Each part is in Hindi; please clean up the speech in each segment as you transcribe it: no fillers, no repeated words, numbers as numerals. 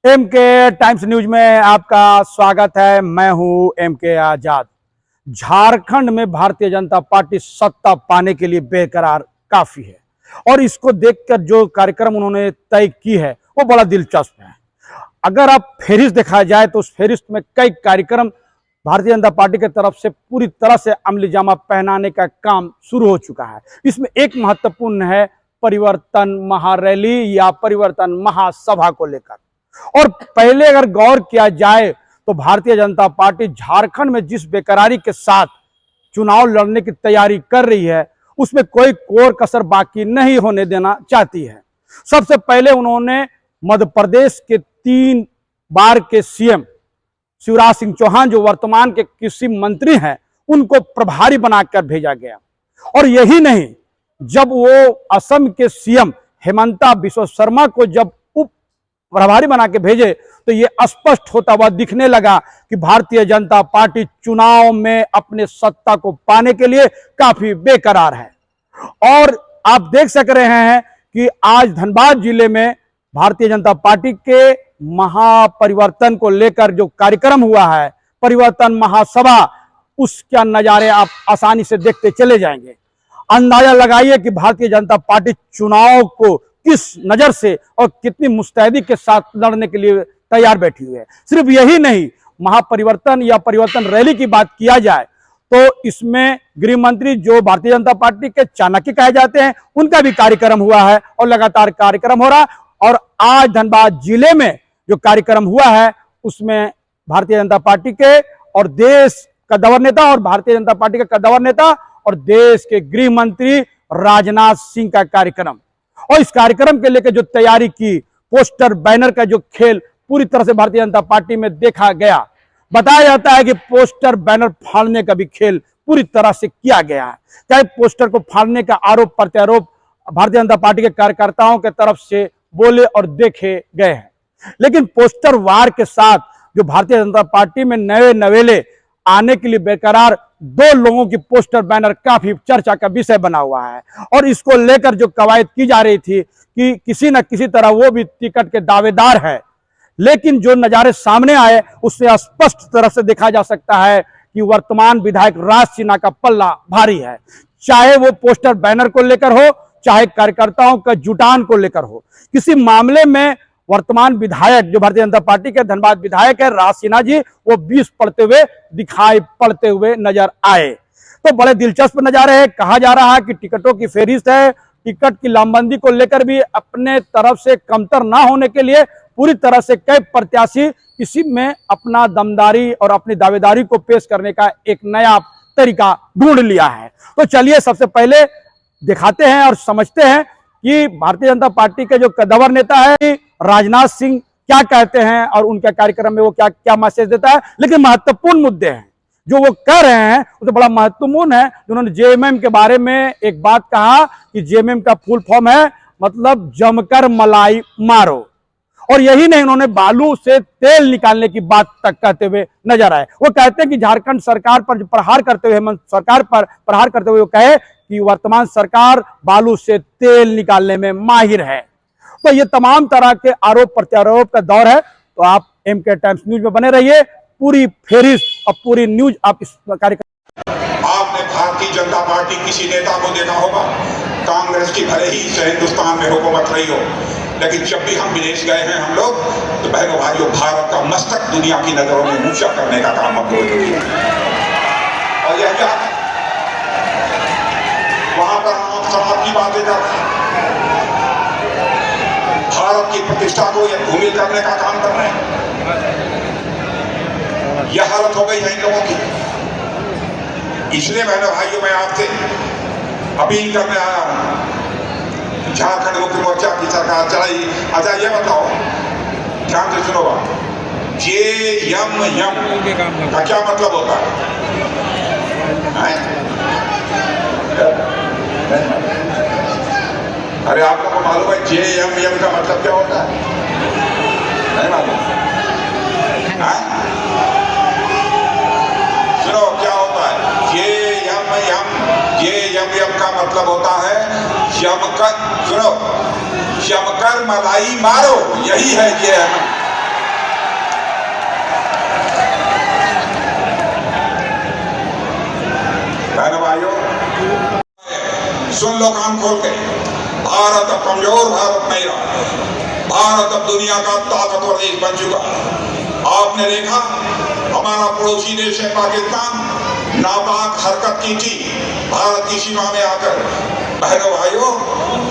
एम के टाइम्स न्यूज में आपका स्वागत है। मैं हूं एम के आजाद। झारखंड में भारतीय जनता पार्टी सत्ता पाने के लिए बेकरार काफी है और इसको देखकर जो कार्यक्रम उन्होंने तय की है वो बड़ा दिलचस्प है। अगर आप फेरिस्त देखा जाए तो उस फेरिस्त में कई कार्यक्रम भारतीय जनता पार्टी की तरफ से पूरी तरह से अमली जामा पहनाने का काम शुरू हो चुका है। इसमें एक महत्वपूर्ण है परिवर्तन महारैली या परिवर्तन महासभा को लेकर। और पहले अगर गौर किया जाए तो भारतीय जनता पार्टी झारखंड में जिस बेकरारी के साथ चुनाव लड़ने की तैयारी कर रही है उसमें कोई कोर कसर बाकी नहीं होने देना चाहती है। सबसे पहले उन्होंने मध्य प्रदेश के 3 बार के सीएम शिवराज सिंह चौहान जो वर्तमान के कृषि मंत्री हैं उनको प्रभारी बनाकर भेजा गया। और यही नहीं, जब वो असम के सीएम हेमंता बिस्वा शर्मा को जब प्रभारी बना के भेजे तो ये स्पष्ट होता हुआ दिखने लगा कि भारतीय जनता पार्टी चुनाव में अपने सत्ता को पाने के लिए काफी बेकरार है। और आप देख सक रहे हैं कि आज धनबाद जिले में भारतीय जनता पार्टी के महापरिवर्तन को लेकर जो कार्यक्रम हुआ है, परिवर्तन महासभा, उसका नजारे आप आसानी से देखते चले जाएंगे। अंदाजा लगाइए कि भारतीय जनता पार्टी चुनाव को किस नजर से और कितनी मुस्तैदी के साथ लड़ने के लिए तैयार बैठी हुई है। सिर्फ यही नहीं, महापरिवर्तन या परिवर्तन रैली की बात किया जाए तो इसमें गृह मंत्री जो भारतीय जनता पार्टी के चाणक्य कहे जाते हैं उनका भी कार्यक्रम हुआ है और लगातार कार्यक्रम हो रहा है। और आज धनबाद जिले में जो कार्यक्रम हुआ है उसमें भारतीय जनता पार्टी के और देश का कद्दावर नेता और भारतीय जनता पार्टी का कद्दावर नेता और देश के गृह मंत्री राजनाथ सिंह का कार्यक्रम। और इस कार्यक्रम के लेकर जो तैयारी की, पोस्टर बैनर का जो खेल पूरी तरह से भारतीय जनता पार्टी में देखा गया। बताया जाता है कि पोस्टर बैनर फाड़ने का भी खेल पूरी तरह से किया गया है। चाहे पोस्टर को फाड़ने का आरोप प्रत्यारोप भारतीय जनता पार्टी के कार्यकर्ताओं के तरफ से बोले और देखे गए हैं, लेकिन पोस्टर वार के साथ जो भारतीय जनता पार्टी में नए नवेले आने के लिए बेकरार 2 लोगों की पोस्टर बैनर काफी चर्चा का विषय बना हुआ है। और इसको लेकर जो कवायद की जा रही थी कि किसी न किसी तरह वो भी टिकट के दावेदार है, लेकिन जो नजारे सामने आए उससे स्पष्ट तरह से देखा जा सकता है कि वर्तमान विधायक राज सिन्हा का पल्ला भारी है। चाहे वो पोस्टर बैनर को लेकर हो, चाहे कार्यकर्ताओं का जुटान को लेकर हो, किसी मामले में वर्तमान विधायक जो भारतीय जनता पार्टी के धनबाद विधायक है राज सिन्हा जी, वो 20 पड़ते हुए दिखाई पड़ते हुए नजर आए। तो बड़े दिलचस्प नजारे हैं। कहा जा रहा है कि टिकटों की फेरिस्त है, टिकट की लामबंदी को लेकर भी अपने तरफ से कमतर ना होने के लिए पूरी तरह से कई प्रत्याशी इसी में अपना दमदारी और अपनी दावेदारी को पेश करने का एक नया तरीका ढूंढ लिया है। तो चलिए सबसे पहले दिखाते हैं और समझते हैं कि भारतीय जनता पार्टी के जो कद्दावर नेता है राजनाथ सिंह क्या कहते हैं और उनके कार्यक्रम में वो क्या क्या मैसेज देता है। लेकिन महत्वपूर्ण मुद्दे हैं जो वो कह रहे हैं वो तो बड़ा महत्वपूर्ण है। उन्होंने जेएमएम के बारे में एक बात कहा कि जेएमएम का फुल फॉर्म है मतलब जमकर मलाई मारो। और यही नहीं, उन्होंने बालू से तेल निकालने की बात तक कहते हुए नजर आए। वो कहते हैं कि झारखंड सरकार पर प्रहार करते हुए, हेमंत सरकार पर प्रहार करते हुए वो कहे कि वर्तमान सरकार बालू से तेल निकालने में माहिर है। तो ये तमाम तरह के आरोप प्रत्यारोप का दौर है। तो आप एम के टाइम्स न्यूज में बने रहिए। पूरी फेरिस्त और पूरी न्यूज आप इस कार्यक्रम। आपने भारतीय जनता पार्टी किसी नेता को देखा होगा, कांग्रेस की भले ही हिंदुस्तान में हुकूमत रही हो, लेकिन जब भी हम विदेश गए हैं हम लोग, तो बहनों भाइयों भारत का मस्तक दुनिया की नजरों में ऊंचा करने का काम हम लोग किया। और यह क्या वहां पर आप समाज की बातें करते हैं, भारत की प्रतिष्ठा को यह भूमिल करने का काम कर रहे हैं। यह हालत हो गई है इन लोगों की। इसलिए बहनों भाइयों मैं आपसे अपील करने आया हूं, झारखंड मुक्ति मोर्चा की सरकार चलाई। अच्छा ये बताओ, ध्यान से सुनो, जेएमएम का क्या मतलब होता है? अरे आप लोगों को मालूम है जेएमएम का मतलब क्या होता है? नहीं मालूम? सुनो क्या होता है जेएमएम का मतलब होता है जमकर, सुनो, जमकर मलाई मारो, यही है जेएमएम। लो कान खोल के, भारत अब कमजोर भारत नहीं रहा, भारत अब दुनिया का ताकतवर देश बन चुका। आपने देखा हमारा पड़ोसी देश है पाकिस्तान, नापाक हरकत की थी भारत की सीमा में आकर। बहनों भाइयों,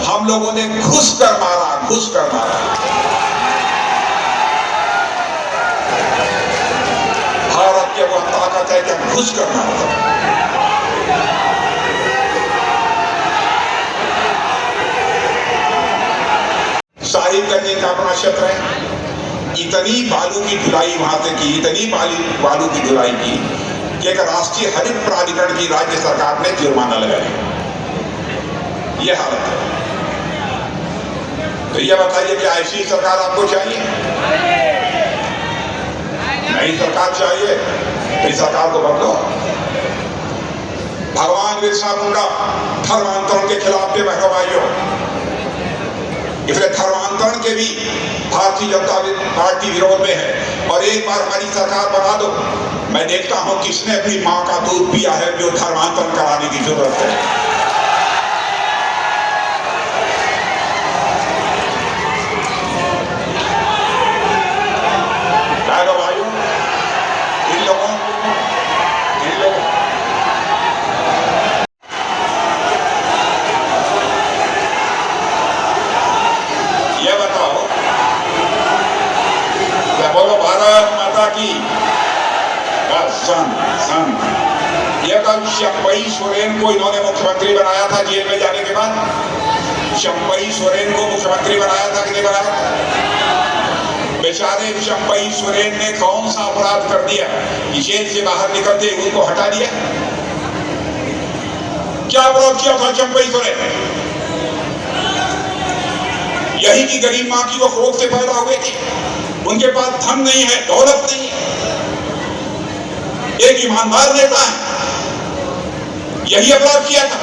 हम लोगों ने घुस कर मारा, घुस कर मारा। भारत की वो ताकत है कि हम घुस कर मारते हैं। साहिबगंज का अपना क्षेत्र है, इतनी बालू की धुलाई वहां से की, इतनी बालू की धुलाई की कि एक राष्ट्रीय हरित प्राधिकरण की राज्य सरकार ने जुर्माना लगाया। यह हालत है। तो यह बताइए कि ऐसी सरकार आपको चाहिए? नई सरकार चाहिए तो इस सरकार को बदलो। भगवान बिरसा मुंडा धर्मांतरण के खिलाफ थे बहनों भाइयों, इसलिए धर्मांतरण के भी भारतीय जनता पार्टी विरोध में है। और एक बार हमारी सरकार बना दो, मैं देखता हूं किसने अपनी मां का दूध पिया है जो धर्मांतरण कराने की जरूरत है। भाइयों, इन लोगों ये बताओ, बोलो भारत माता की। ये कल शंपई सोरेन को इन्होंने मुख्यमंत्री बनाया था जेल में जाने के बाद। शंपई सोरेन को मुख्यमंत्री बनाया था कि नहीं बनाया? बेचारे शंपई सोरेन ने कौन सा अपराध कर दिया कि जेल से बाहर निकलते उनको हटा दिया? क्या अपराध किया था शंपई सोरेन? यही की गरीब मां की वो खौफ से पैदा हुए थे, उनके पास धन नहीं है, दौलत नहीं है, एक ईमानदार नेता है, यही अपराध किया था,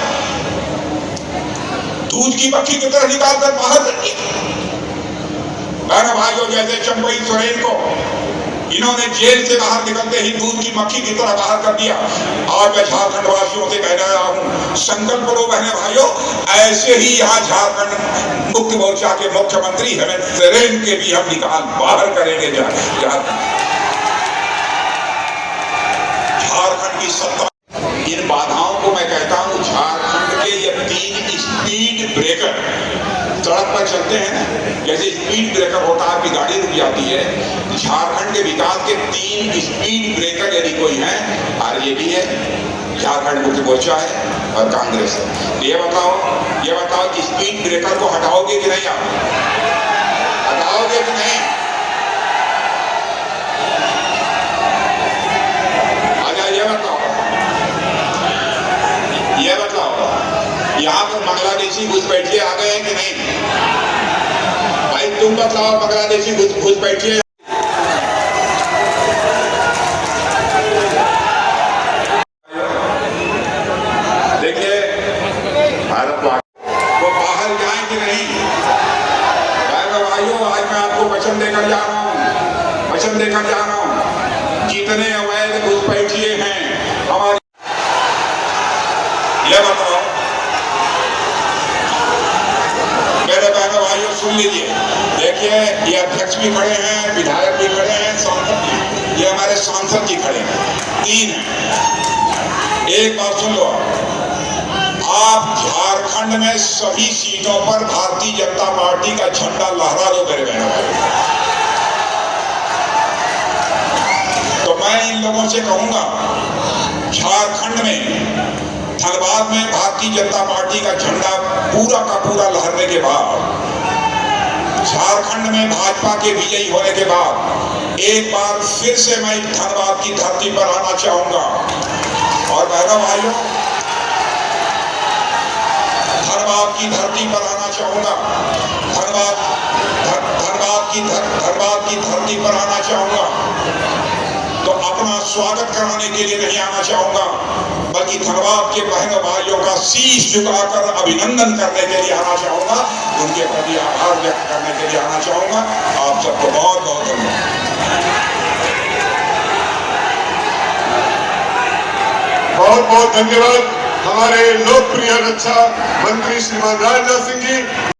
दूध की मक्खी की तरह निकालकर बाहर कर दिया। बहनों भाइयों, जैसे शंपई सोरेन को इन्होंने जेल से बाहर निकलते ही दूध की मक्खी की तरह बाहर कर दिया। आज मैं झारखंड वासियों से कह रहा हूं, संकल्प लो बहने भाइयों, ऐसे ही यहाँ झारखंड मुक्ति मोर्चा के मुख्यमंत्री हेमंत सोरेन के भी हम निकाल बाहर करेंगे। झारखंड की सत्ता, इन बाधाओं को मैं कहता हूं झारखंड के ये 3 स्पीड ब्रेकर सड़क पर चलते हैं ना, जैसे स्पीड ब्रेकर होता है, आपकी गाड़ी रुक जाती है। झारखंड के विकास के 3 स्पीड ब्रेकर यदि कोई है, आरजेडी है, झारखंड मुक्ति मोर्चा है और कांग्रेस है। ये बताओ कि स्पीड ब्रेकर को हटाओगे कि नहीं? आप हटाओगे कि नहीं? आजा, ये बताओ यहाँ पर बांग्लादेशी घुसपैठिए आ गए हैं कि नहीं? भाई तुम बताओ, बांग्लादेशी घुसपैठिए देखिए भारत वो बाहर जाए कि नहीं? भाइयों, आज मैं आपको वचन देकर जा रहा हूं, जितने अवैध घुसपैठिए हैं हमारे, यह बताओ मेरे बहनों भाइयों, सुन लीजिए। देखिए, ये अध्यक्ष भी खड़े हैं, विधायक भी खड़े हैं, सांसद, ये हमारे सांसद जी खड़े हैं, 3 हैं। एक बात सुन लो, आप झारखंड में सभी सीटों पर भारतीय जनता पार्टी का झंडा लहरा दो मेरे बहनों भाइयों। तो मैं इन लोगों से कहूंगा, झारखंड में धनबाद में भारतीय जनता पार्टी का झंडा पूरा का पूरा लहरने के बाद, झारखंड में भाजपा के विजयी होने के बाद एक बार फिर से मैं धनबाद की धरती पर आना चाहूंगा। और बहनों भाइयों, धनबाद की धरती पर आना चाहूंगा, धनबाद की धरती पर आना चाहूंगा। तो अपना स्वागत कराने के लिए नहीं आना चाहूंगा, बल्कि धनबाद के बहनों भाइयों का शीश झुकाकर अभिनंदन करने के लिए आना चाहूंगा, उनके प्रति आभार व्यक्त करने के लिए आना चाहूंगा। आप सबको बहुत बहुत धन्यवाद। बहुत बहुत धन्यवाद। हमारे लोकप्रिय रक्षा मंत्री श्रीमान राजनाथ सिंह जी